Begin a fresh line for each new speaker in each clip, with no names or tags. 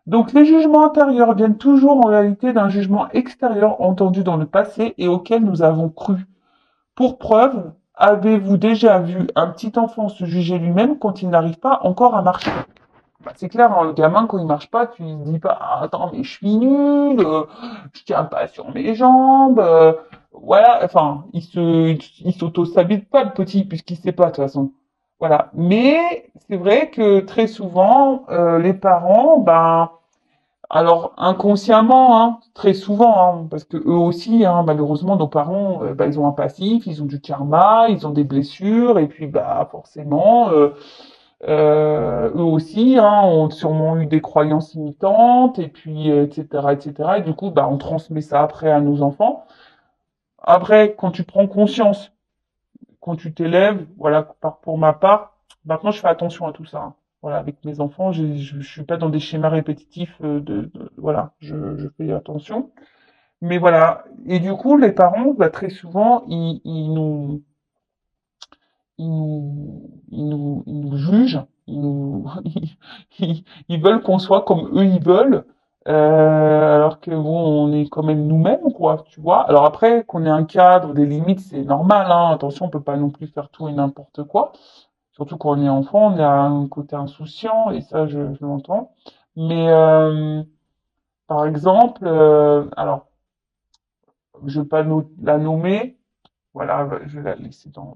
Donc les jugements intérieurs viennent toujours en réalité d'un jugement extérieur entendu dans le passé et auquel nous avons cru. Pour preuve, avez-vous déjà vu un petit enfant se juger lui-même quand il n'arrive pas encore à marcher? Bah, c'est clair, hein, le gamin, quand il marche pas, tu lui dis pas, ah, attends, mais je suis nul, je tiens pas sur mes jambes, voilà, enfin, il s'auto-stabilise pas, le petit, puisqu'il sait pas, de toute façon. Voilà. Mais c'est vrai que très souvent, les parents, ben, alors inconsciemment, hein, très souvent, hein, parce que eux aussi, hein, malheureusement, nos parents, bah, ils ont un passif, ils ont du karma, ils ont des blessures, et puis bah forcément, eux aussi, hein, ont sûrement eu des croyances limitantes, et puis etc., etc. Et du coup, bah on transmet ça après à nos enfants. Après, quand tu prends conscience, quand tu t'élèves, voilà, pour ma part, maintenant je fais attention à tout ça, hein. Voilà, avec mes enfants, je suis pas dans des schémas répétitifs voilà, je fais attention. Mais voilà, et du coup, les parents, bah, très souvent, ils nous jugent, ils veulent qu'on soit comme eux ils veulent, alors que bon, on est quand même nous-mêmes, quoi, tu vois. Alors après, qu'on ait un cadre, des limites, c'est normal, hein. Attention, on peut pas non plus faire tout et n'importe quoi. Surtout quand on est enfant, on a un côté insouciant, et ça, je l'entends. Mais par exemple, alors, je vais pas la nommer, voilà, je vais la laisser dans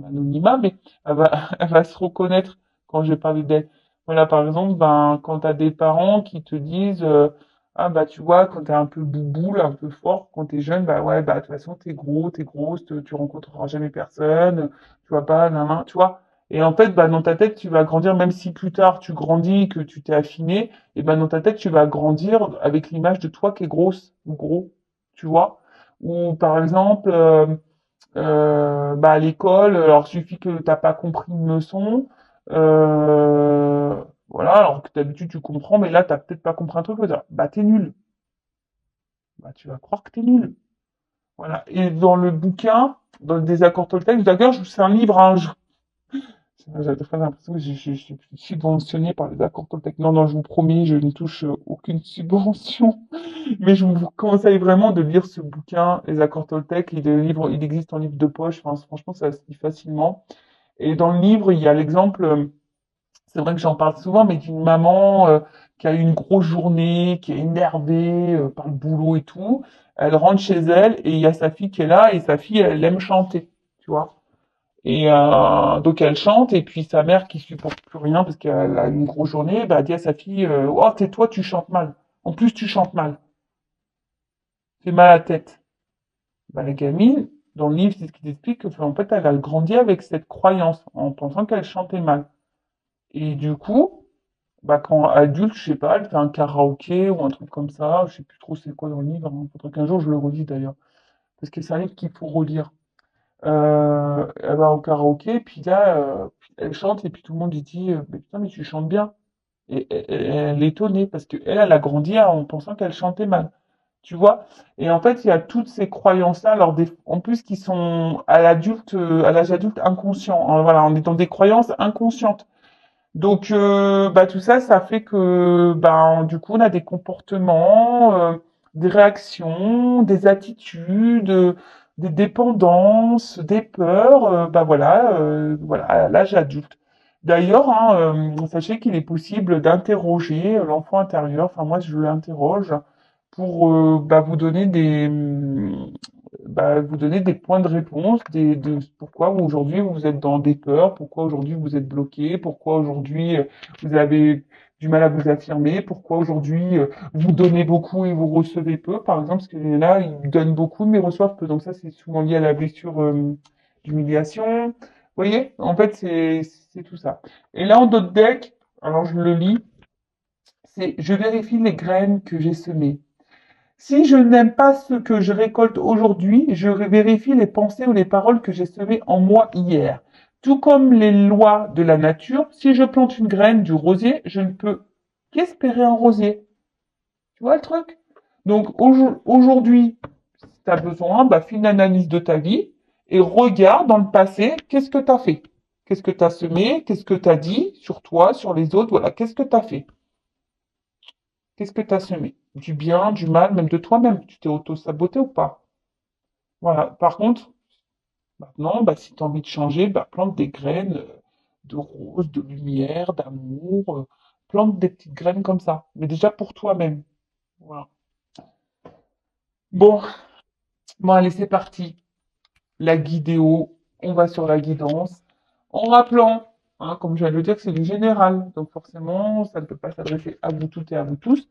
l'anonymat, mais elle va se reconnaître quand je vais parler d'elle. Voilà, par exemple, ben, quand tu as des parents qui te disent, ah bah tu vois, quand t'es un peu bouboule, un peu fort, quand t'es jeune, bah ouais, bah de toute façon t'es gros, t'es grosse, tu rencontreras jamais personne, tu vois pas, nan, tu vois. Et en fait, bah dans ta tête, tu vas grandir, même si plus tard tu grandis, que tu t'es affiné, et ben dans ta tête, tu vas grandir avec l'image de toi qui est grosse ou gros, tu vois. Ou par exemple, bah, à l'école, alors il suffit que t'as pas compris une leçon, voilà, alors que d'habitude tu comprends, mais là t'as peut-être pas compris un truc, bah t'es nul, bah tu vas croire que t'es nul, voilà. Et dans le bouquin, dans le désaccord Toltec, d'ailleurs c'est un livre, hein, j'ai très l'impression que je suis subventionné par les accords Toltec. Non, non, je vous promets, je ne touche aucune subvention. Mais je vous conseille vraiment de lire ce bouquin, Les accords Toltec. Il existe en livre de poche. Enfin, franchement, ça se lit facilement. Et dans le livre, il y a l'exemple, c'est vrai que j'en parle souvent, mais d'une maman qui a eu une grosse journée, qui est énervée par le boulot et tout. Elle rentre chez elle et il y a sa fille qui est là et sa fille, elle aime chanter, tu vois. Et donc elle chante et puis sa mère qui supporte plus rien parce qu'elle a une grosse journée, bah, dit à sa fille, oh tais-toi, tu chantes mal. En plus, tu chantes mal. Fais mal à la tête. Bah, la gamine, dans le livre, c'est ce qui explique que, en fait, elle a grandi avec cette croyance, en pensant qu'elle chantait mal. Et du coup, bah, quand adulte, je sais pas, elle fait un karaoké ou un truc comme ça, je sais plus trop c'est quoi dans le livre, hein. Faudrait qu'un jour je le relis d'ailleurs. Parce que c'est un livre qu'il faut relire. Elle va au karaoké, puis là, elle chante, et puis tout le monde lui dit, mais putain, mais tu chantes bien. Et elle est étonnée, parce qu'elle, elle a grandi en pensant qu'elle chantait mal. Tu vois? Et en fait, il y a toutes ces croyances-là, alors en plus qui sont à l'adulte, à l'âge adulte inconscient, hein. Voilà, on est dans des croyances inconscientes. Donc, bah, tout ça, ça fait que, ben, du coup, on a des comportements, des réactions, des attitudes, des dépendances, des peurs, bah voilà, à l'âge adulte. D'ailleurs, hein, sachez qu'il est possible d'interroger l'enfant intérieur. Enfin, moi, je l'interroge pour bah, vous donner des points de réponse, pourquoi aujourd'hui vous êtes dans des peurs, pourquoi aujourd'hui vous êtes bloqué, pourquoi aujourd'hui vous avez du mal à vous affirmer, pourquoi aujourd'hui vous donnez beaucoup et vous recevez peu, par exemple, parce qu'il y en a, ils donnent beaucoup mais reçoivent peu. Donc ça, c'est souvent lié à la blessure d'humiliation. Vous voyez, en fait, c'est tout ça. Et là, en d'autres deck, alors je le lis, c'est je vérifie les graines que j'ai semées. Si je n'aime pas ce que je récolte aujourd'hui, je vérifie les pensées ou les paroles que j'ai semées en moi hier. Tout comme les lois de la nature, si je plante une graine du rosier, je ne peux qu'espérer un rosier. Tu vois le truc? Donc aujourd'hui, si tu as besoin, bah, fais une analyse de ta vie et regarde dans le passé, qu'est-ce que tu as fait? Qu'est-ce que tu as semé? Qu'est-ce que tu as dit sur toi, sur les autres? Voilà, qu'est-ce que tu as fait? Qu'est-ce que tu as semé? Du bien, du mal, même de toi-même. Tu t'es auto-saboté ou pas? Voilà. Par contre, maintenant, bah, si tu as envie de changer, bah, plante des graines de rose, de lumière, d'amour. Plante des petites graines comme ça. Mais déjà pour toi-même. Voilà. Bon, bon, allez, c'est parti. La guidéo, on va sur la guidance. En rappelant, hein, comme je viens de le dire, que c'est du général. Donc forcément, ça ne peut pas s'adresser à vous toutes et à vous tous.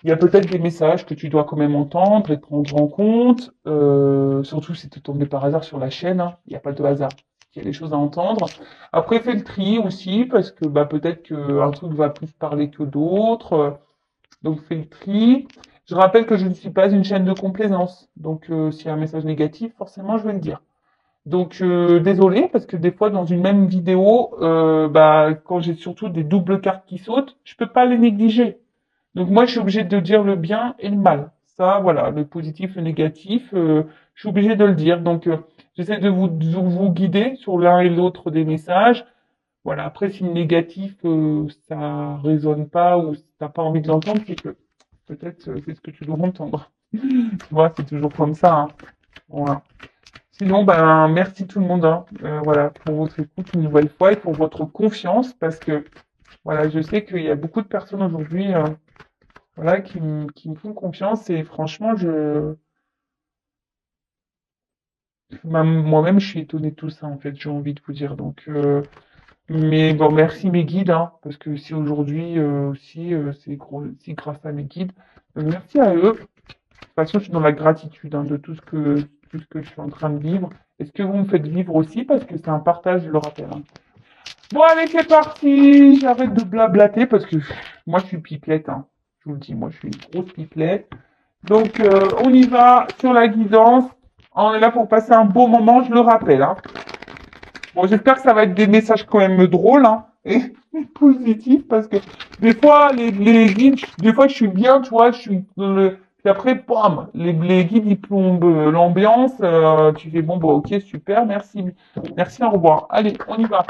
Il y a peut-être des messages que tu dois quand même entendre et prendre en compte, surtout si tu es tombé par hasard sur la chaîne, hein. Il n'y a pas de hasard. Il y a des choses à entendre. Après, fais le tri aussi, parce que bah, peut-être qu'un truc va plus parler que d'autres. Donc, fais le tri. Je rappelle que je ne suis pas une chaîne de complaisance. Donc, s'il y a un message négatif, forcément, je vais le dire. Donc, désolé, parce que des fois, dans une même vidéo, bah, quand j'ai surtout des doubles cartes qui sautent, je peux pas les négliger. Donc moi, je suis obligé de dire le bien et le mal. Ça, voilà, le positif, le négatif, je suis obligé de le dire. Donc, j'essaie de vous guider sur l'un et l'autre des messages. Voilà, après, si le négatif, ça résonne pas ou t'as pas envie de l'entendre, c'est que peut-être c'est ce que tu dois entendre. Tu vois, c'est toujours comme ça, hein. Voilà. Sinon, ben, merci tout le monde, hein, voilà, pour votre écoute une nouvelle fois et pour votre confiance, parce que, voilà, je sais qu'il y a beaucoup de personnes aujourd'hui, voilà, qui me font confiance et franchement, moi-même, je suis étonné de tout ça, en fait, j'ai envie de vous dire. Donc, mais bon, merci mes guides, hein, parce que si aujourd'hui aussi, c'est grâce à mes guides. Merci à eux. De toute façon, je suis dans la gratitude hein, de tout ce que je suis en train de vivre. Est-ce que vous me faites vivre aussi? Parce que c'est un partage, je le rappelle, hein. Bon, allez, c'est parti! J'arrête de blablater parce que moi, je suis pipelette, hein. Je vous le dis, moi, je suis une grosse pipelette. Donc, on y va sur la guidance. On est là pour passer un beau moment, je le rappelle, hein. Bon, j'espère que ça va être des messages quand même drôles, hein, et positifs, parce que des fois, les guides, des fois, je suis bien, tu vois, je suis puis après, bam, les guides, ils plombent l'ambiance. Tu fais, bon, bah, ok, super, merci. Merci, au revoir. Allez, on y va.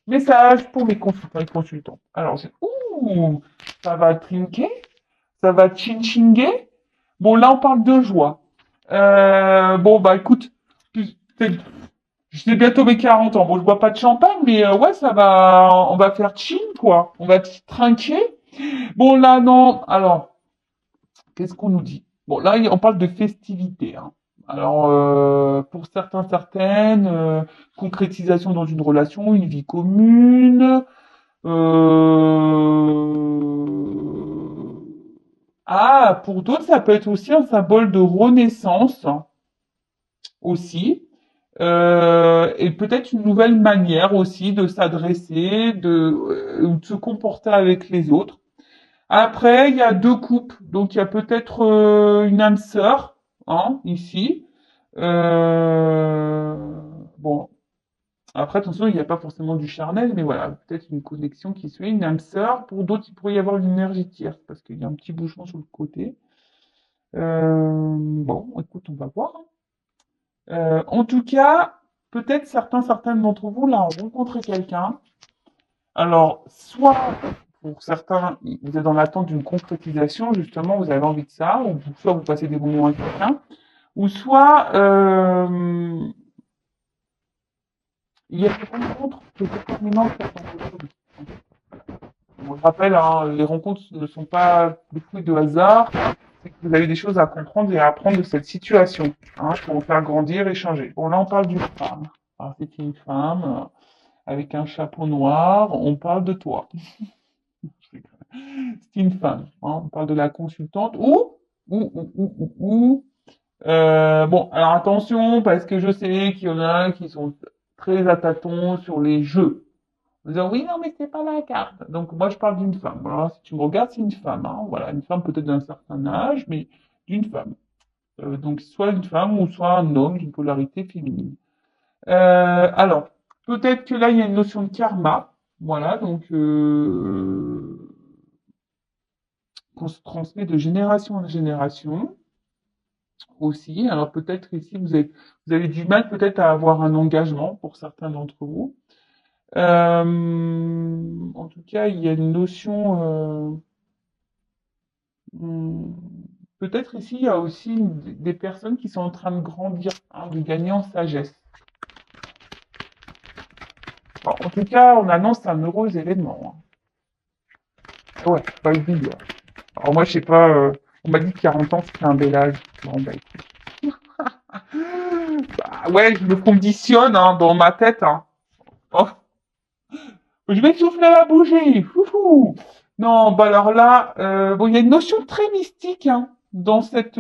Message pour mes consultants et consultants. Alors, ouh, ça va trinquer, ça va chinchinguer. Bon, là, on parle de joie. Bon, bah, écoute, c'est- je sais bientôt mes 40 ans. Bon, je bois pas de champagne, mais ouais, ça va, on va faire chill, quoi. On va trinquer. Bon, là, non. Alors, qu'est-ce qu'on nous dit? Bon, là, on parle de festivités, hein. Alors, pour certains, certaines, concrétisation dans une relation, une vie commune. Ah, pour d'autres, ça peut être aussi un symbole de renaissance, hein, aussi. Et peut-être une nouvelle manière aussi de s'adresser, de se comporter avec les autres. Après, il y a deux coupes. Donc, il y a peut-être une âme sœur, hein, ici. Euh, bon, après, attention, il n'y a pas forcément du charnel, mais voilà, peut-être une connexion qui se fait, une âme sœur. Pour d'autres, il pourrait y avoir une énergie tierce, parce qu'il y a un petit bouchon sur le côté. Bon, écoute, on va voir, hein. En tout cas, peut-être certaines d'entre vous, là, ont rencontré quelqu'un. Alors, soit, pour certains, vous êtes dans l'attente d'une concrétisation, justement, vous avez envie de ça, ou soit vous passez des bons moments avec quelqu'un, ou soit, il y a des rencontres déterminantes pour votre vie. Je rappelle, hein, les rencontres ne sont pas le fruit de hasard, c'est que vous avez des choses à comprendre et à apprendre de cette situation, hein, pour vous faire grandir et changer. Bon, là, on parle d'une femme. Alors, c'est une femme avec un chapeau noir, on parle de toi. C'est une femme, hein, on parle de la consultante bon, alors attention, parce que je sais qu'il y en a qui sont très à tâtons sur les jeux. Vous disant, oui, non, mais c'est pas la carte. Donc, moi, je parle d'une femme. Voilà, si tu me regardes, c'est une femme, hein. Voilà, une femme peut-être d'un certain âge, mais d'une femme. Donc, soit une femme ou soit un homme d'une polarité féminine. Alors, peut-être que là, il y a une notion de karma. Voilà, donc, qu'on se transmet de génération en génération aussi. Alors, peut-être ici, vous avez du mal peut-être à avoir un engagement pour certains d'entre vous. En tout cas, il y a une notion peut-être ici, il y a aussi des personnes qui sont en train de grandir, hein, de gagner en sagesse. Bon, en tout cas, on annonce un heureux événement, hein. Ouais, pas le vide. Alors moi, je sais pas, on m'a dit que 40 ans, c'était un bel âge. Bon, bah écoute. Bah, ouais, je me conditionne hein, dans ma tête. Hein. Oh, je vais souffler la bougie. Foufou. Non, bah alors là, bon, il y a une notion très mystique hein, dans cette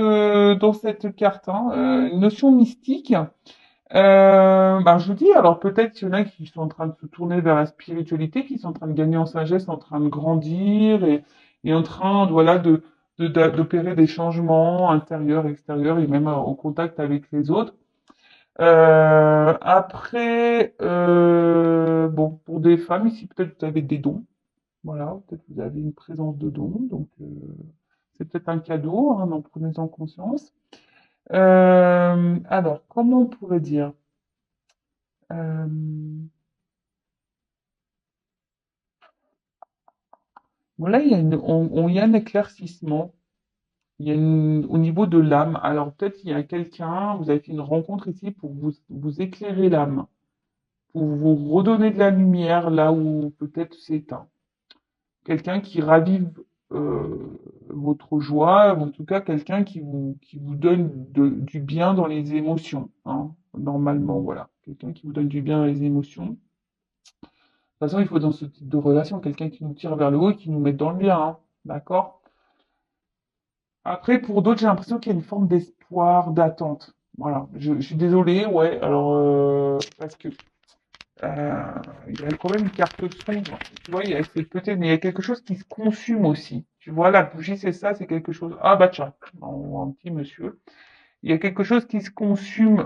carte. Hein, une notion mystique. Bah, je vous dis, alors peut-être qu'il y en a qui sont en train de se tourner vers la spiritualité, qui sont en train de gagner en sagesse, en train de grandir et en train, voilà, d'opérer des changements intérieurs, extérieurs et même au contact avec les autres. Après, bon, pour des femmes ici, peut-être vous avez des dons. Voilà, peut-être vous avez une présence de dons, donc c'est peut-être un cadeau, hein, en prenez-en conscience. Alors, comment on pourrait dire? Euh, bon, là, il y a un éclaircissement. Au niveau de l'âme. Alors, peut-être il y a quelqu'un, vous avez fait une rencontre ici pour vous éclairer l'âme, pour vous redonner de la lumière là où peut-être c'est éteint. Quelqu'un qui ravive votre joie, ou en tout cas quelqu'un qui vous donne du bien dans les émotions. Hein, normalement, voilà. Quelqu'un qui vous donne du bien dans les émotions. De toute façon, il faut dans ce type de relation quelqu'un qui nous tire vers le haut et qui nous mette dans le bien. Hein, d'accord? Après, pour d'autres, j'ai l'impression qu'il y a une forme d'espoir, d'attente. Voilà. Je suis désolé, ouais. Alors, parce que il y a quand même une carte sombre. Tu vois, peut-être, mais il y a quelque chose qui se consume aussi. Tu vois, la bougie, c'est ça, c'est quelque chose. Ah bah tiens, on voit un petit monsieur. Il y a quelque chose qui se consume.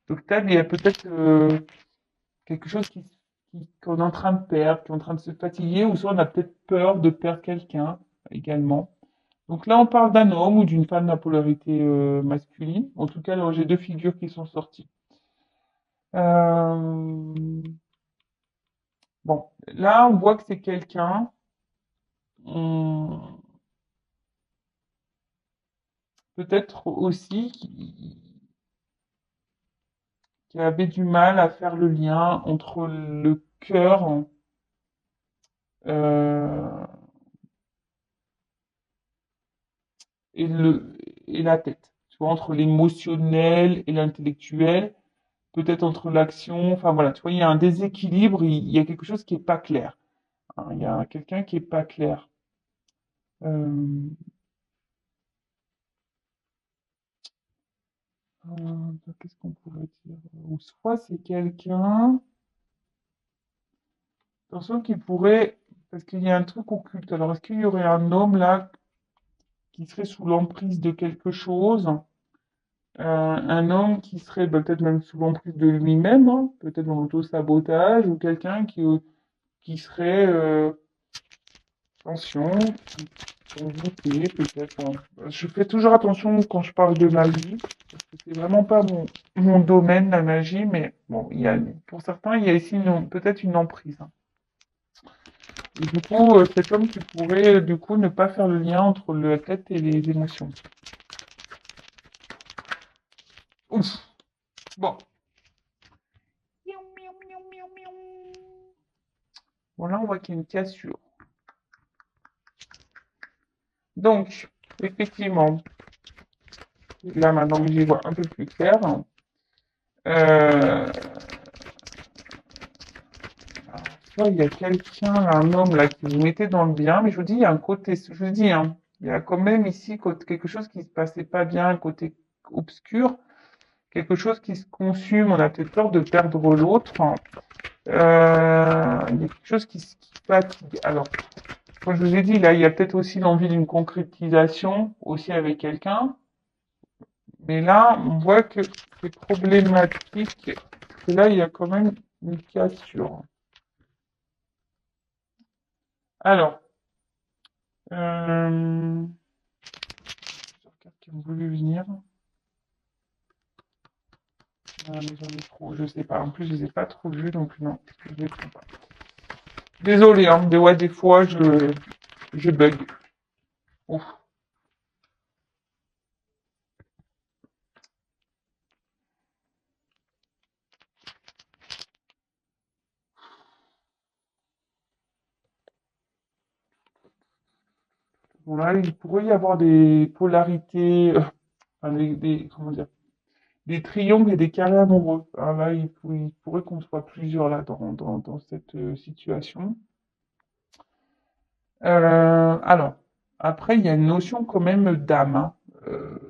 Donc peut-être, il y a peut-être quelque chose qu'on est en train de perdre, qui est en train de se fatiguer, ou soit on a peut-être peur de perdre quelqu'un également. Donc là, on parle d'un homme ou d'une femme de la polarité masculine. En tout cas, alors, j'ai deux figures qui sont sorties. Euh, bon, là, on voit que c'est quelqu'un on- peut-être aussi qui avait du mal à faire le lien entre le cœur euh, et et la tête. Tu vois, entre l'émotionnel et l'intellectuel, peut-être entre l'action. Enfin voilà, tu vois, il y a un déséquilibre, il y a quelque chose qui est pas clair. Hein, il y a quelqu'un qui est pas clair. Euh, qu'est-ce qu'on pourrait dire? Ou soit c'est quelqu'un, attention, qui pourrait, parce qu'il y a un truc occulte. Alors, est-ce qu'il y aurait un homme là qui serait sous l'emprise de quelque chose? Un homme qui serait peut-être même sous l'emprise de lui-même, hein, peut-être dans l'auto-sabotage, ou quelqu'un qui serait, attention, qui envoûté, peut-être. Hein. Je fais toujours attention quand je parle de magie, parce que c'est vraiment pas mon domaine, la magie, mais bon, pour certains, il y a ici peut-être une emprise. Hein. Et du coup, cet homme qui pourrait, du coup, ne pas faire le lien entre la tête et les émotions. Ouf. Bon. Bon, là, on voit qu'il y a une cassure. Donc, effectivement, là, maintenant que j'y vois un peu plus clair, euh, soit il y a quelqu'un, un homme là, qui vous mettait dans le bien, mais je vous dis, il y a un côté, je vous dis, hein, il y a quand même ici quelque chose qui se passait pas bien, un côté obscur, quelque chose qui se consume, on a peut-être peur de perdre l'autre. Hein. Il y a quelque chose qui fatigue. Alors, comme je vous ai dit, là, il y a peut-être aussi l'envie d'une concrétisation, aussi avec quelqu'un. Mais là, on voit que c'est problématique. Et là, il y a quand même une cassure. Alors, plusieurs cartes qui ont voulu venir. Mais j'en ai trop, je sais pas. En plus, je les ai pas trop vues, donc non, je les prends pas. Désolé, hein, ouais, des fois, je bug. Ouf. Bon, là, il pourrait y avoir des polarités, enfin, comment dire, des triangles et des carrés amoureux. Alors là, il pourrait qu'on soit plusieurs là dans cette situation. Alors, après, il y a une notion quand même d'âme, hein,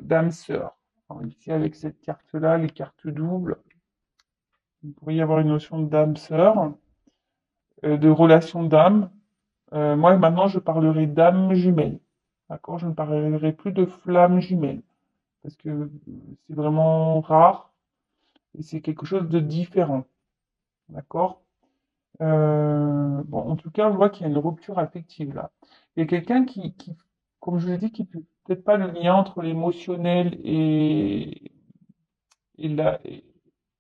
d'âme sœur. Alors, ici, avec cette carte-là, les cartes doubles, il pourrait y avoir une notion d'âme sœur, de relation d'âme. Moi, maintenant, je parlerai d'âme jumelle. D'accord? Je ne parlerai plus de flamme jumelle. Parce que c'est vraiment rare et c'est quelque chose de différent. D'accord? Bon, en tout cas, on voit qu'il y a une rupture affective là. Il y a quelqu'un comme je l'ai dit, qui peut peut-être pas le lien entre l'émotionnel et là,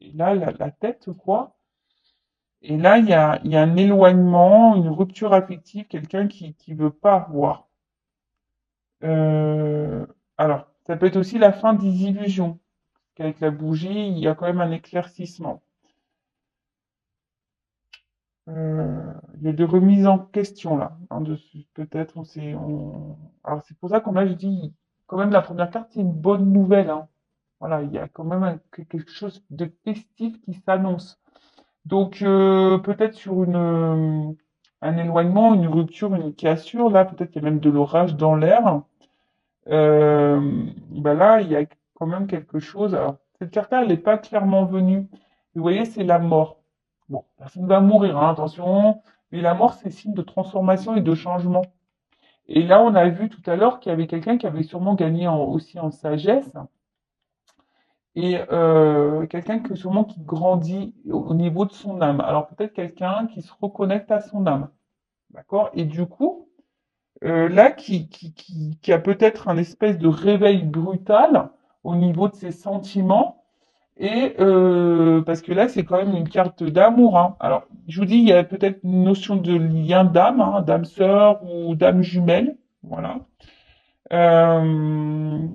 la tête, quoi. Et là, il y a un éloignement, une rupture affective, quelqu'un qui veut pas voir. Euh, alors, ça peut être aussi la fin des illusions. Qu'avec la bougie, il y a quand même un éclaircissement. Il y a des remises en question là, hein, peut-être Alors c'est pour ça qu'on a, je dis, quand même la première carte, c'est une bonne nouvelle, hein. Voilà, il y a quand même quelque chose de festif qui s'annonce. Donc peut-être sur un éloignement, une rupture, une cassure, là peut-être qu'il y a même de l'orage dans l'air. Ben là, il y a quand même quelque chose. Alors, cette carte-là, elle n'est pas clairement venue. Vous voyez, c'est la mort. Bon, personne va mourir, hein, attention. Mais la mort, c'est signe de transformation et de changement. Et là, on a vu tout à l'heure qu'il y avait quelqu'un qui avait sûrement gagné aussi en sagesse et quelqu'un que sûrement qui grandit au niveau de son âme. Alors peut-être quelqu'un qui se reconnecte à son âme, d'accord? Et du coup, là, qui a peut-être un espèce de réveil brutal au niveau de ses sentiments. Et parce que là, c'est quand même une carte d'amour, hein. Alors, je vous dis, il y a peut-être une notion de lien d'âme, hein, d'âme sœur ou d'âme jumelle. Voilà. Euh,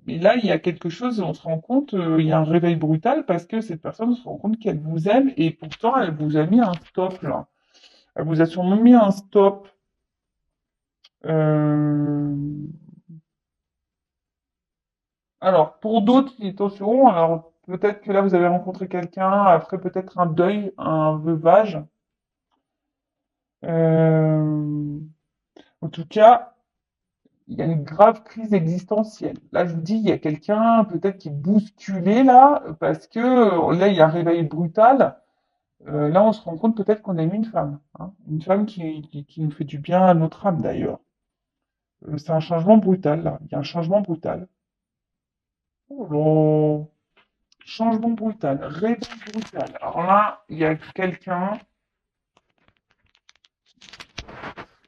mais là, il y a quelque chose, on se rend compte, il y a un réveil brutal parce que cette personne se rend compte qu'elle vous aime et pourtant, elle vous a mis un stop, là. Elle vous a sûrement mis un stop. Euh, Alors, pour d'autres, attention, alors peut-être que là, vous avez rencontré quelqu'un, après peut-être un deuil, un veuvage. Euh, En tout cas, il y a une grave crise existentielle. Là, je vous dis, il y a quelqu'un peut-être qui est bousculé là, parce que là, il y a un réveil brutal. Là, on se rend compte peut-être qu'on a mis une femme, hein. Une femme qui nous fait du bien à notre âme d'ailleurs. C'est un changement brutal, là. Il y a un changement brutal. Oh là. Changement brutal, réveil brutal. Alors là, il y a quelqu'un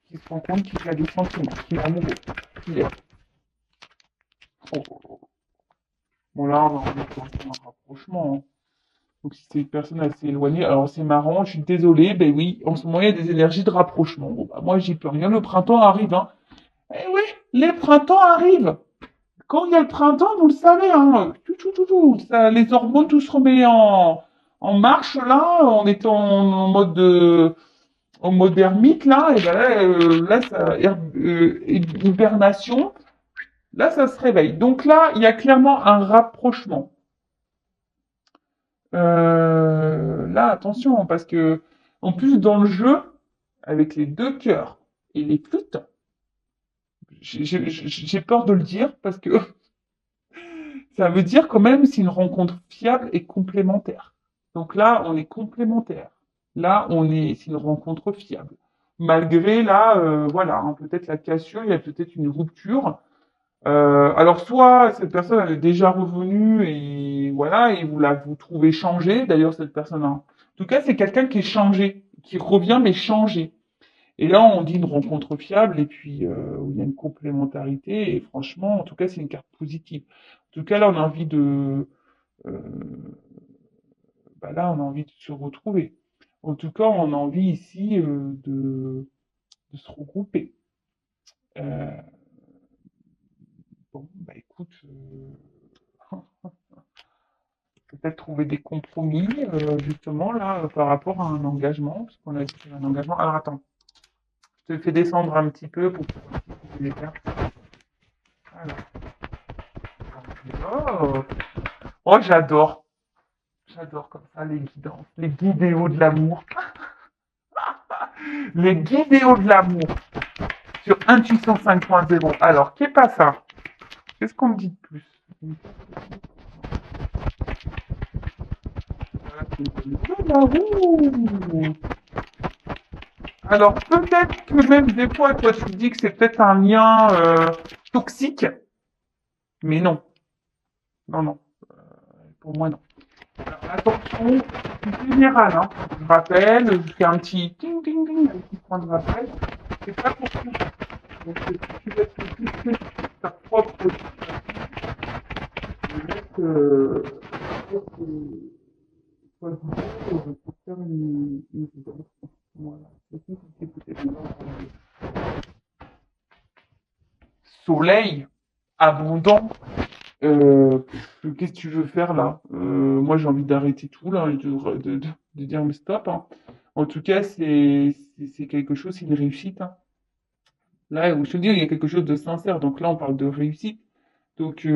qui se rend compte qu'il a des sentiments, qu'il est amoureux, qu'il est... Oh, oh, oh. Bon là, on est dans un rapprochement, hein. Donc si c'est une personne assez éloignée, alors c'est marrant, je suis désolé, ben oui, en ce moment il y a des énergies de rapprochement. Bon, bah, moi j'y peux rien, le printemps arrive, hein. Eh oui, les printemps arrivent. Quand il y a le printemps, vous le savez, hein, les hormones, tout se remet en marche là, on est en mode en mode ermite là, et ben là, hibernation, là ça se réveille. Donc là, il y a clairement un rapprochement. Là, attention, parce que en plus dans le jeu, avec les deux cœurs et les flûtes, j'ai peur de le dire parce que ça veut dire quand même c'est une rencontre fiable et complémentaire. Donc là, on est complémentaires. Là, c'est une rencontre fiable. Malgré là, voilà, hein, peut-être la cassure, il y a peut-être une rupture. Alors soit cette personne elle est déjà revenue et voilà et vous trouvez changé. D'ailleurs cette personne, en tout cas c'est quelqu'un qui est changé, qui revient mais changé. Et là on dit une rencontre fiable et puis où il y a une complémentarité et franchement en tout cas c'est une carte positive. En tout cas là on a envie euh, là on a envie de se retrouver. En tout cas on a envie ici de se regrouper. Euh, bon, bah écoute, peut-être trouver des compromis, justement, là, par rapport à un engagement, parce qu'on a dit un engagement. Alors attends, je te fais descendre un petit peu pour les faire. Alors, oh, oh j'adore. J'adore comme ça les guidances, les guidéos de l'amour. Les guidéos de l'amour sur Intuition 5.0. Alors, qu'est pas ça? Qu'est-ce qu'on me dit de plus? Alors, peut-être que même des fois, toi, tu dis que c'est peut-être un lien toxique, mais non. Non, non. Pour moi, non. Alors, attention, c'est général, hein. Je rappelle, je fais un petit ting ting ting, un petit point de rappel. C'est pas pour tout. Donc, si tu veux être plus ta propre pour faire une guidance. Voilà. Soleil, abondant. Qu'est-ce que tu veux faire là? Moi, j'ai envie d'arrêter tout là, et de dire mais stop, hein. En tout cas, c'est quelque chose, c'est une réussite, hein. Là, où je te dis, il y a quelque chose de sincère. Donc là, on parle de réussite. Donc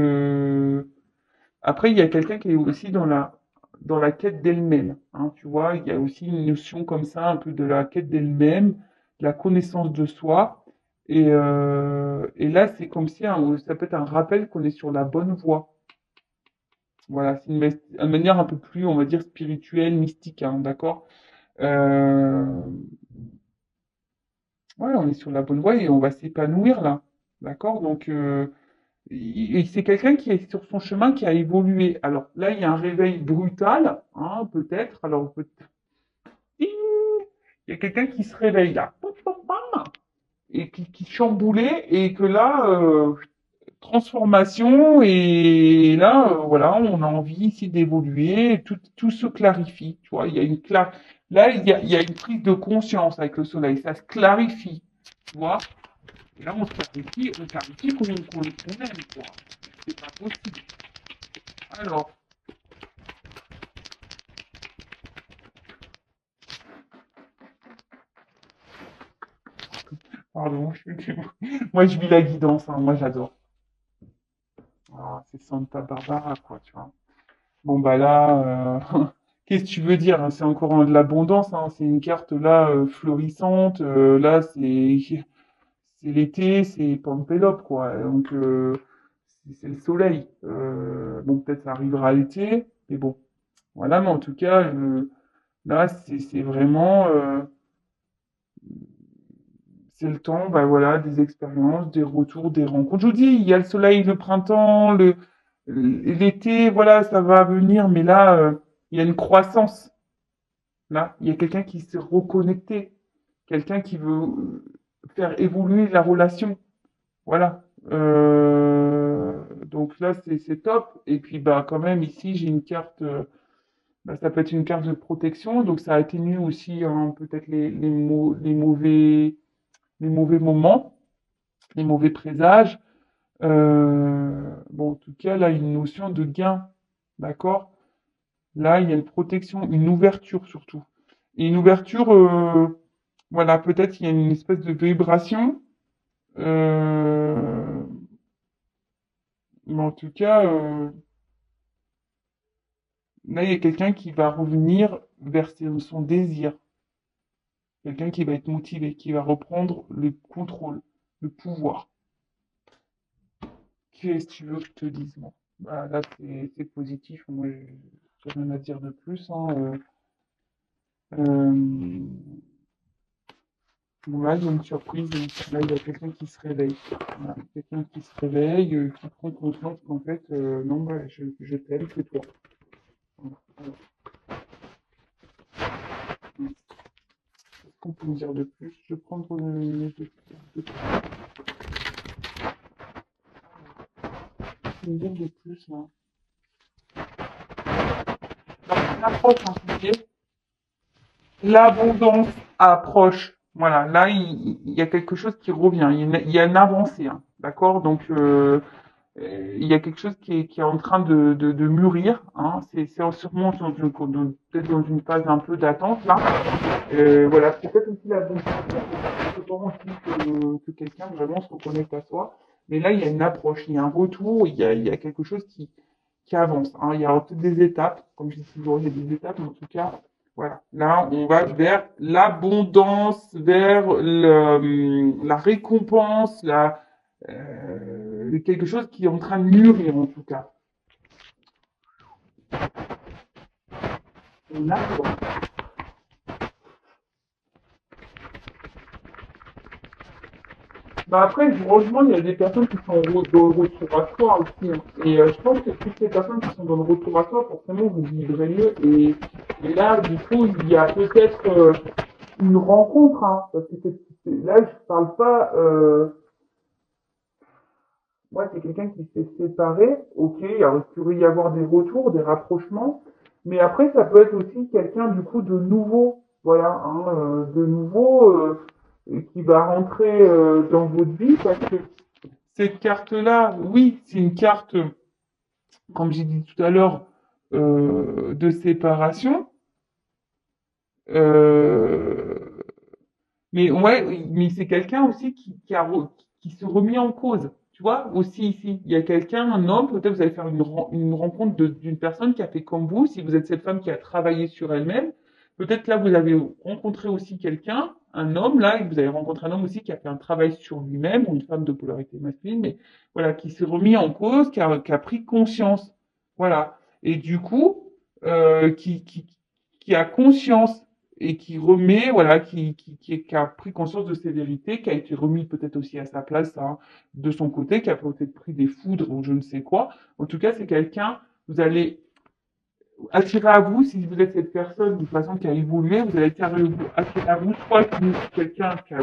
après, il y a quelqu'un qui est aussi dans la quête d'elle-même, hein, tu vois. Il y a aussi une notion comme ça, un peu de la quête d'elle-même, de la connaissance de soi. Et là, c'est comme si ça peut être un rappel qu'on est sur la bonne voie. Voilà, c'est une manière un peu plus, on va dire, spirituelle, mystique, hein, d'accord? Euh, ouais, on est sur la bonne voie et on va s'épanouir là, d'accord? Donc, et c'est quelqu'un qui est sur son chemin, qui a évolué. Alors là, il y a un réveil brutal, hein, peut-être. Alors, il y a quelqu'un qui se réveille là, et qui chamboulait, et que là, transformation, et là, voilà, on a envie ici d'évoluer, tout se clarifie, tu vois, il y a là, il y a une prise de conscience avec le soleil, ça se clarifie, tu vois, et là, on clarifie qu'on aime, quoi. C'est pas possible. Alors, pardon, moi, je vis la guidance, hein, moi, j'adore. Ah, c'est Santa Barbara, quoi, tu vois. Bon, bah là, qu'est-ce que tu veux dire, hein? C'est encore de l'abondance, hein. C'est une carte là florissante. Là, c'est l'été, c'est Pampelop, quoi. Donc, c'est le soleil. Bon, peut-être ça arrivera l'été, mais bon. Voilà, mais en tout cas, là, c'est vraiment, c'est le temps, bah voilà, des expériences, des retours, des rencontres. Je vous dis, il y a le soleil, le printemps, l'été, voilà, ça va venir, mais là, il y a une croissance. Là, il y a quelqu'un qui s'est reconnecté, quelqu'un qui veut faire évoluer la relation. Voilà. Donc là, c'est top. Et puis, bah, quand même, ici, j'ai une carte, bah, ça peut être une carte de protection. Donc, ça atténue aussi, hein, peut-être les mauvais moments, les mauvais présages. Bon, en tout cas, là, une notion de gain. D'accord? Là, il y a une protection, une ouverture surtout. Et une ouverture, voilà, peut-être il y a une espèce de vibration. Euh, mais en tout cas, là, il y a quelqu'un qui va revenir vers son désir. Quelqu'un qui va être motivé, qui va reprendre le contrôle, le pouvoir. Qu'est-ce que tu veux que je te dise, moi? Bah, là, c'est positif. Moi, j'ai rien à dire de plus, hein. Euh, bon, là, il y a une surprise. Là, il y a quelqu'un qui se réveille. Voilà. Quelqu'un qui se réveille, qui prend conscience qu'en fait, non, bah, je t'aime, c'est toi. Voilà. Voilà. Qu'est-ce qu'on peut me dire de plus? Je vais prendre me dire de plus, là. Donc, on approche, hein, tu sais. L'abondance approche. Voilà, là, il y a quelque chose qui revient, il y a une avancée, hein, d'accord? Donc, il y a quelque chose qui est en train de mûrir, hein. C'est sûrement peut-être dans une phase un peu d'attente, là. Voilà, c'est peut-être aussi la bonne chose. C'est pas aussi que quelqu'un vraiment se reconnecte à soi. Mais là, il y a une approche, il y a un retour, il y a quelque chose qui avance, hein. Il y a peut-être des étapes, comme je dis toujours, il y a des étapes, mais en tout cas, voilà. Là, on va vers l'abondance, vers la récompense, quelque chose qui est en train de mûrir, en tout cas. Et là, bon, bah après, heureusement, il y a des personnes qui sont dans le retour à soi aussi, hein. Et je pense que toutes les personnes qui sont dans le retour à soi, forcément, vous vivrez mieux. Et là, du coup, il y a peut-être une rencontre, hein, parce que là, je parle pas. Moi, c'est quelqu'un qui s'est séparé. Ok, il pourrait y avoir des retours, des rapprochements, mais après, ça peut être aussi quelqu'un du coup de nouveau, voilà, hein, de nouveau qui va rentrer dans votre vie parce que cette carte-là, oui, c'est une carte, comme j'ai dit tout à l'heure, de séparation. Euh, mais ouais, mais c'est quelqu'un aussi qui se remet en cause. Tu vois, aussi ici, il y a quelqu'un, un homme, peut-être vous allez faire une rencontre d'une personne qui a fait comme vous, si vous êtes cette femme qui a travaillé sur elle-même, peut-être là vous avez rencontré aussi quelqu'un, un homme là, et vous avez rencontré un homme aussi qui a fait un travail sur lui-même, ou une femme de polarité masculine, mais voilà, qui s'est remis en cause, qui a pris conscience. Voilà. Et du coup, qui a conscience et qui remet, voilà, qui a pris conscience de ses vérités, qui a été remis peut-être aussi à sa place, hein, de son côté, qui a peut-être pris des foudres ou je ne sais quoi. En tout cas, c'est quelqu'un, vous allez attirer à vous, si vous êtes cette personne de façon qui a évolué, vous allez attirer à vous soit quelqu'un qui a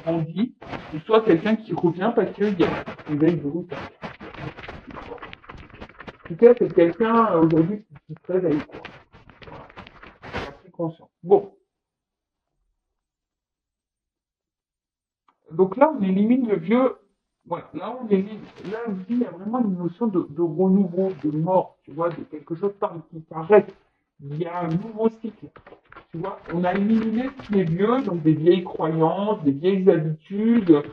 grandi, ou soit quelqu'un qui revient parce qu'il y a une veille de route. En tout cas, c'est quelqu'un aujourd'hui qui se réveille, quoi. Qui a pris conscience. Bon, donc là, on élimine le vieux. Voilà, là, là aussi, il y a vraiment une notion de renouveau, de mort, tu vois, de quelque chose qui s'arrête. Il y a un nouveau cycle, tu vois. On a éliminé ce qui est vieux, donc des vieilles croyances, des vieilles habitudes,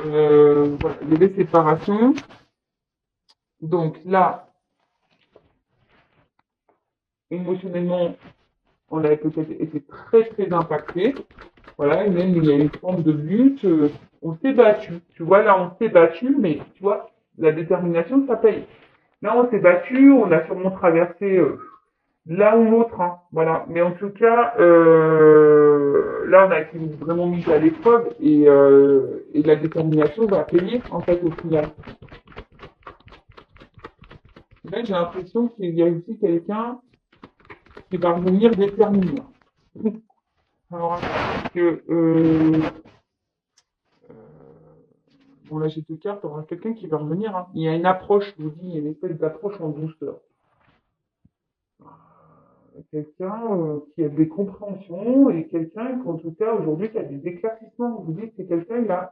voilà, il y a des séparations. Donc là, émotionnellement, on a peut-être été très, très impacté. Voilà, et même il y a une forme de lutte. On s'est battu. Tu vois, là, on s'est battu, mais tu vois, la détermination, ça paye. Là, on s'est battu, on a sûrement traversé l'un ou l'autre, hein, voilà. Mais en tout cas, là, on a été vraiment mis à l'épreuve et la détermination va payer, en fait, au final. Là, j'ai l'impression qu'il y a aussi quelqu'un qui va revenir déterminé. Alors, que, bon, là, j'ai deux cartes, il y aura quelqu'un qui va revenir, hein. Il y a une approche, je vous dis, il y a une espèce d'approche en douceur. Quelqu'un qui a des compréhensions et quelqu'un qui, en tout cas, aujourd'hui, qui a des éclaircissements. Vous dites, c'est quelqu'un, il a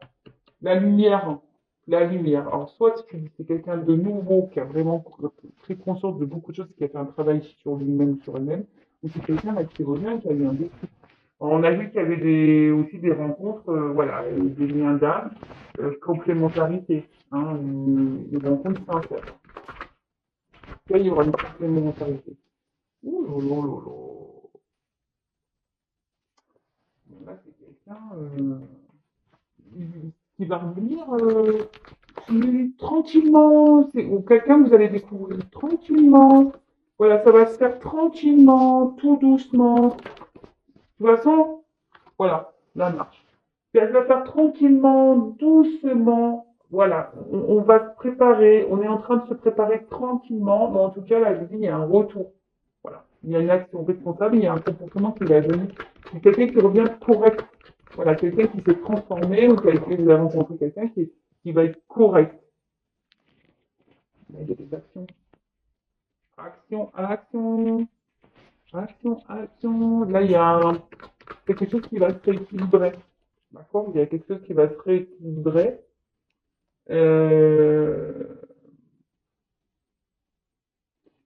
la lumière. La lumière. Alors, soit c'est quelqu'un de nouveau qui a vraiment pris conscience de beaucoup de choses, qui a fait un travail sur lui-même, sur elle-même, ou c'est quelqu'un là, qui revient, qui a eu un déclic. On a vu qu'il y avait aussi des rencontres, voilà, des liens d'âme, complémentarité, hein, une rencontre sincère. Là, il y aura une complémentarité. Ouh là là là là. Là, c'est quelqu'un qui va revenir tranquillement, ou quelqu'un que vous allez découvrir tranquillement. Voilà, ça va se faire tranquillement, tout doucement. De toute façon, voilà, la marche. Elle va faire tranquillement, doucement. Voilà, on va se préparer, on est en train de se préparer tranquillement, mais en tout cas, là, je dis, il y a un retour. Voilà, il y a une action responsable, il y a un comportement qui va venir. C'est quelqu'un qui revient correct. Voilà, quelqu'un qui s'est transformé, ou quelqu'un, vous avez rencontré quelqu'un qui va être correct. Il y a des actions. Action, action, action, action. Là, il y a quelque chose qui va se rééquilibrer. D'accord? Il y a quelque chose qui va se rééquilibrer. Euh,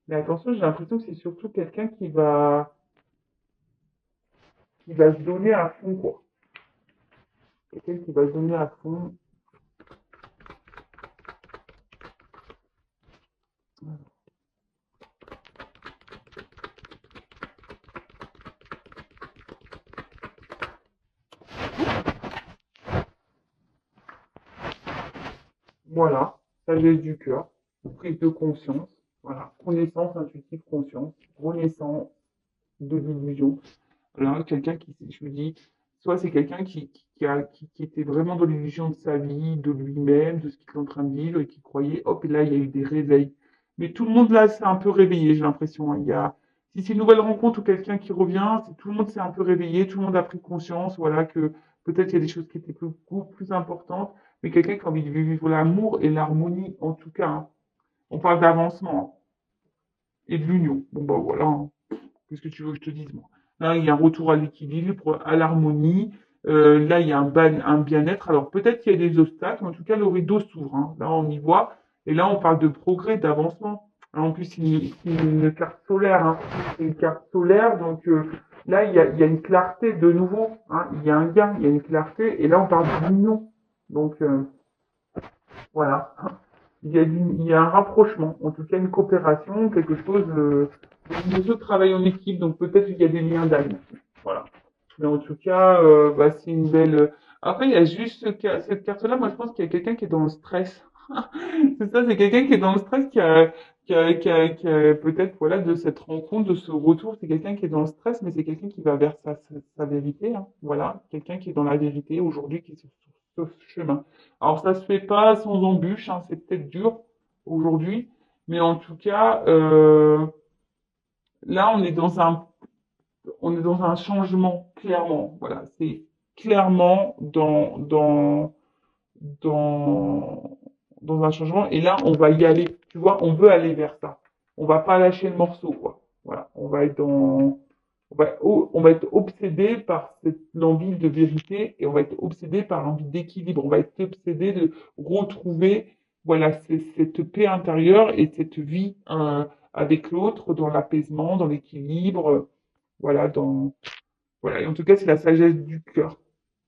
mais attention, j'ai l'impression que c'est surtout quelqu'un qui va se donner à fond, quoi. Quelqu'un qui va se donner à fond. Voilà, sagesse du cœur, prise de conscience, voilà, connaissance intuitive, conscience, renaissance de l'illusion. Voilà, quelqu'un qui, je me dis, soit c'est quelqu'un qui était vraiment dans l'illusion de sa vie, de lui-même, de ce qu'il est en train de vivre, et qui croyait, hop, et là, il y a eu des réveils. Mais tout le monde là s'est un peu réveillé, j'ai l'impression, hein. Si c'est une nouvelle rencontre ou quelqu'un qui revient, tout le monde s'est un peu réveillé, tout le monde a pris conscience, voilà, que peut-être il y a des choses qui étaient beaucoup plus importantes, mais quelqu'un qui a envie de vivre l'amour et l'harmonie, en tout cas, hein. On parle d'avancement, hein, et de l'union. Bon, bah voilà, hein. Qu'est-ce que tu veux que je te dise, moi? Là, il y a un retour à l'équilibre, à l'harmonie. Là, il y a un bien-être. Alors, peut-être qu'il y a des obstacles, mais en tout cas, le rideau s'ouvre, hein. Là, on y voit. Et là, on parle de progrès, d'avancement. En plus, c'est une carte solaire, hein. C'est une carte solaire, donc là, il y a une clarté de nouveau, hein. Il y a un gain, il y a une clarté. Et là, on parle d'union. Donc, voilà. Il y a un rapprochement, en tout cas une coopération, quelque chose de ce travail en équipe, donc peut-être qu'il y a des liens d'âme. Voilà. Mais en tout cas, bah, c'est une belle. Après, il y a juste cette carte-là, moi je pense qu'il y a quelqu'un qui est dans le stress. C'est ça, c'est quelqu'un qui est dans le stress, qui a peut-être, voilà, de cette rencontre, de ce retour, c'est quelqu'un qui est dans le stress, mais c'est quelqu'un qui va vers sa vérité, hein. Voilà, quelqu'un qui est dans la vérité aujourd'hui, qui est sur ce chemin. Alors, ça se fait pas sans embûche, hein, c'est peut-être dur aujourd'hui, mais en tout cas, là, on est dans un changement, clairement. Voilà, c'est clairement dans, dans un changement. Et là, on va y aller. Tu vois, on veut aller vers ça. On va pas lâcher le morceau, quoi. Voilà, on va être obsédé par l'envie de vérité et on va être obsédé par l'envie d'équilibre. On va être obsédé de retrouver, voilà, cette paix intérieure et cette vie avec l'autre dans l'apaisement, dans l'équilibre, voilà, voilà. Et en tout cas, c'est la sagesse du cœur.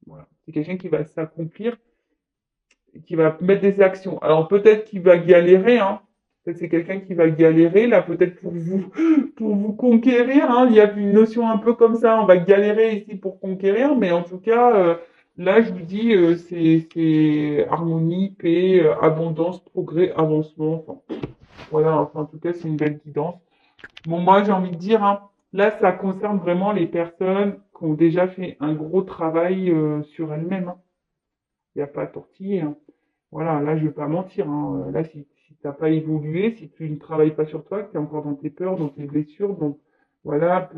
Voilà. C'est quelqu'un qui va s'accomplir qui va mettre des actions. Alors peut-être qu'il va galérer, hein. Peut-être c'est quelqu'un qui va galérer là, peut-être pour vous conquérir, hein. Il y a une notion un peu comme ça. On va galérer ici pour conquérir, mais en tout cas, là je vous dis, c'est harmonie, paix, abondance, progrès, avancement. Enfin, voilà. Enfin, en tout cas, c'est une belle guidance. Bon, moi j'ai envie de dire, hein, là ça concerne vraiment les personnes qui ont déjà fait un gros travail sur elles-mêmes, hein. Il n'y a pas à tortiller, hein. Voilà, là, je vais pas mentir, hein. Là, si t'as pas évolué, si tu ne travailles pas sur toi, que tu es encore dans tes peurs, dans tes blessures, donc voilà,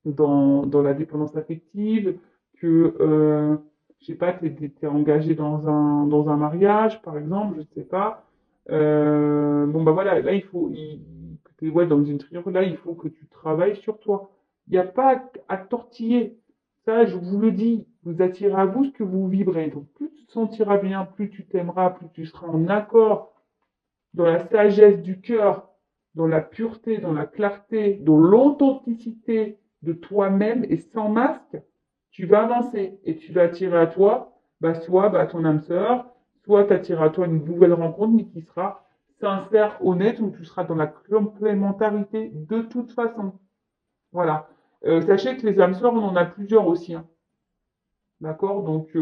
dans la dépendance affective, que, je sais pas, t'es engagé dans un mariage, par exemple, je sais pas. Bon, bah voilà, là, que t'es, ouais, dans une triangle, là, il faut que tu travailles sur toi. Il n'y a pas à tortiller. Ça, je vous le dis, vous attirez à vous ce que vous vibrez. Donc, plus tu te sentiras bien, plus tu t'aimeras, plus tu seras en accord dans la sagesse du cœur, dans la pureté, dans la clarté, dans l'authenticité de toi-même et sans masque, tu vas avancer et tu vas attirer à toi, bah, soit bah, ton âme sœur, soit t'attirer à toi une nouvelle rencontre, mais qui sera sincère, honnête, où tu seras dans la complémentarité de toute façon. Voilà. Sachez que les âmes sœurs, on en a plusieurs aussi, hein. D'accord? Donc,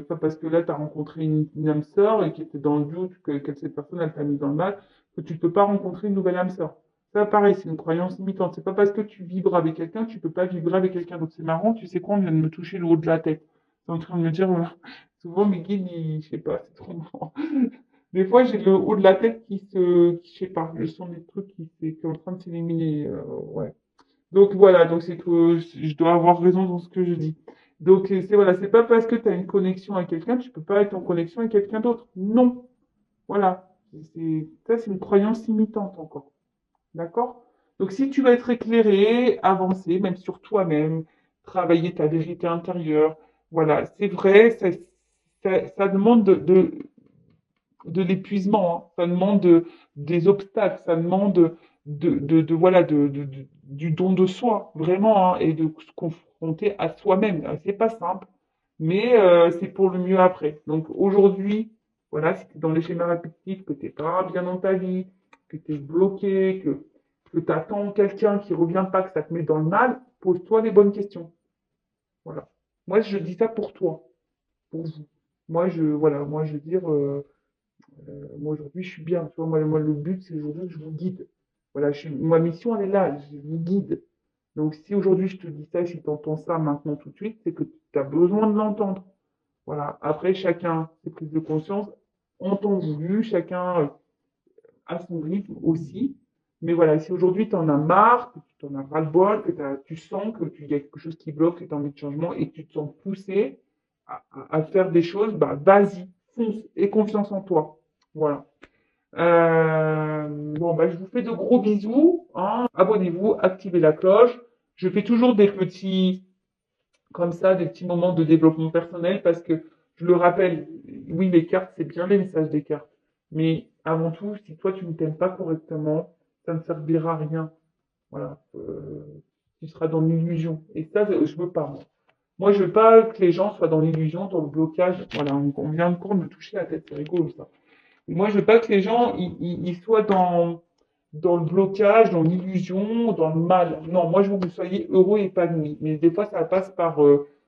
pas parce que là, tu as rencontré une âme sœur et qui était dans le doute que cette personne, elle t'a mis dans le mal, que tu ne peux pas rencontrer une nouvelle âme sœur. Ça, pareil, c'est une croyance limitante. C'est pas parce que tu vibres avec quelqu'un, tu peux pas vibrer avec quelqu'un d'autre. C'est marrant, tu sais quoi, on vient de me toucher le haut de la tête. C'est en train de me dire, souvent, mes guides, je sais pas, c'est trop marrant. Des fois, j'ai le haut de la tête je sais pas, le son des trucs qui est en train de s'éliminer, ouais. Donc voilà, donc c'est que je dois avoir raison dans ce que je dis. Donc voilà, c'est pas parce que tu as une connexion avec quelqu'un, tu peux pas être en connexion avec quelqu'un d'autre. Non. Voilà. Ça, c'est une croyance limitante encore. D'accord? Donc si tu veux être éclairé, avancer, même sur toi-même, travailler ta vérité intérieure, Voilà, c'est vrai, ça demande de l'épuisement, hein. Ça demande des obstacles, ça demande voilà, du don de soi, vraiment, hein, et de se confronter à soi-même. C'est pas simple, mais c'est pour le mieux après. Donc aujourd'hui, voilà, si tu es dans les schémas répétitifs, que tu n'es pas bien dans ta vie, que tu es bloqué, que tu attends quelqu'un qui revient pas, que ça te met dans le mal, pose-toi les bonnes questions. Voilà. Moi, je dis ça pour toi, pour vous. Voilà, moi, je veux dire, moi aujourd'hui, je suis bien. Tu vois, moi, le but, c'est aujourd'hui que je vous guide. Voilà, ma mission, elle est là, je vous guide. Donc, si aujourd'hui je te dis ça, si tu entends ça maintenant tout de suite, c'est que tu as besoin de l'entendre. Voilà. Après, chacun ses prises de conscience en temps voulu, chacun à son rythme aussi. Mais voilà, si aujourd'hui tu en as marre, que tu en as ras-le-bol, tu sens qu'il y a quelque chose qui bloque, que tu as envie de changement et que tu te sens poussé à faire des choses, bah vas-y, fonce et confiance en toi. Voilà. Bon, bah, je vous fais de gros bisous, hein. Abonnez-vous, activez la cloche. Je fais toujours des petits, comme ça, des petits moments de développement personnel parce que, je le rappelle, oui, les cartes, c'est bien les messages des cartes. Mais avant tout, si toi, tu ne t'aimes pas correctement, ça ne servira à rien. Voilà. Tu seras dans l'illusion. Et ça, je veux pas, moi. Moi, je veux pas que les gens soient dans l'illusion, dans le blocage. Voilà, on vient encore de me toucher la tête, c'est rigolo, ça. Moi, je veux pas que les gens ils soient dans le blocage, dans l'illusion, dans le mal. Non, moi, je veux que vous soyez heureux et épanouis. Mais des fois, ça passe par,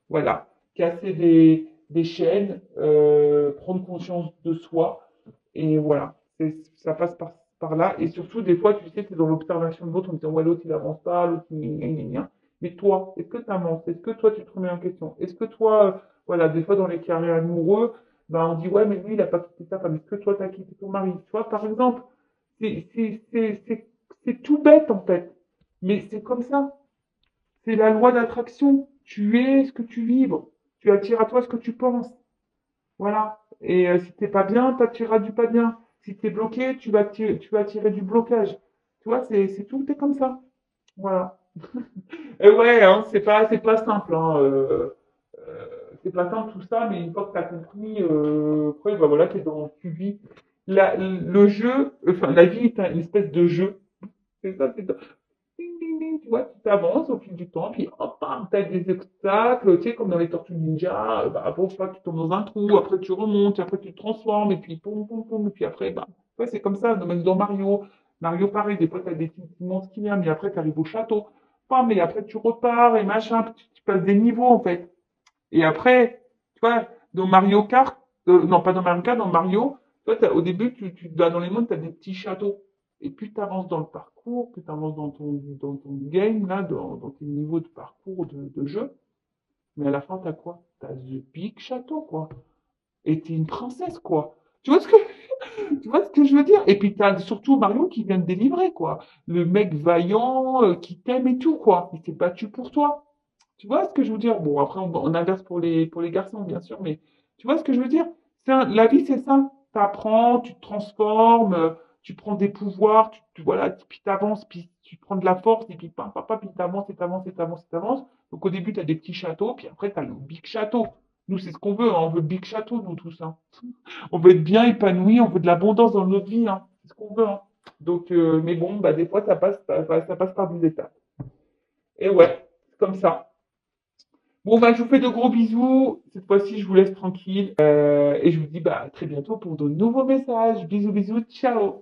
voilà, casser des chaînes, prendre conscience de soi. Et voilà, ça passe par là. Et surtout, des fois, tu sais, tu es dans l'observation de l'autre en disant, ouais, l'autre, il avance pas, l'autre, gna. Mais toi, est-ce que tu avances? Est-ce que toi, tu te remets en question? Est-ce que toi, voilà, des fois, dans les carrières amoureux, ben, on dit, ouais, mais lui, il a pas quitté sa femme. Est-ce que toi, t'as quitté ton mari? Tu vois, par exemple, c'est tout bête, en fait. Mais c'est comme ça. C'est la loi d'attraction. Tu es ce que tu vibres. Tu attires à toi ce que tu penses. Voilà. Et si t'es pas bien, t'attireras du pas bien. Si t'es bloqué, tu vas attirer du blocage. Tu vois, c'est tout est comme ça. Voilà. Et ouais, hein, c'est pas simple, hein, c'est pas simple tout ça, mais une fois que t'as compris, après, bah voilà, tu vis. Le jeu, enfin, la vie est une espèce de jeu. C'est ça, c'est ça. Ding, ding, ding, tu vois, tu avances au fil du temps, puis hop, bam, t'as des obstacles, tu sais, comme dans les Tortues Ninja, bah, pour pas que tu tombes dans un trou, après tu remontes, après tu te transformes, et puis poum, poum, poum, et puis après, bah, ouais, c'est comme ça, même dans Mario. Mario, pareil, des fois, t'as des petits monstres qui viennent, mais après, t'arrives au château. Bam, mais après, tu repars, et machin, puis tu passes des niveaux, en fait. Et après, tu vois, dans Mario Kart, non, pas dans Mario Kart, dans Mario, toi, au début, tu vas dans les mondes, tu as des petits châteaux. Et plus tu avances dans le parcours, plus tu avances dans ton game, là, dans tes niveaux de parcours de jeu, mais à la fin, t'as quoi? T'as The Big Château, quoi. Et t'es une princesse, quoi. Tu vois ce que, tu vois ce que je veux dire? Et puis t'as surtout Mario qui vient de délivrer, quoi. Le mec vaillant, qui t'aime et tout, quoi. Il s'est battu pour toi. Tu vois ce que je veux dire? Bon, après, on inverse pour les garçons, bien sûr, mais tu vois ce que je veux dire? La vie, c'est ça. Tu apprends, tu te transformes, tu prends des pouvoirs, voilà, puis tu avances, puis tu prends de la force, et puis papa, puis tu avances, et tu avances, et tu avances, et tu avances. Donc au début, tu as des petits châteaux, puis après, tu as le big château. Nous, c'est ce qu'on veut, hein, on veut le big château, nous, tout ça. On veut être bien épanoui, on veut de l'abondance dans notre vie, hein. C'est ce qu'on veut, hein. Donc, mais bon, bah, des fois, ça passe par des étapes. Et ouais, c'est comme ça. Bon, bah, je vous fais de gros bisous. Cette fois-ci, je vous laisse tranquille. Et je vous dis bah, à très bientôt pour de nouveaux messages. Bisous, bisous, ciao.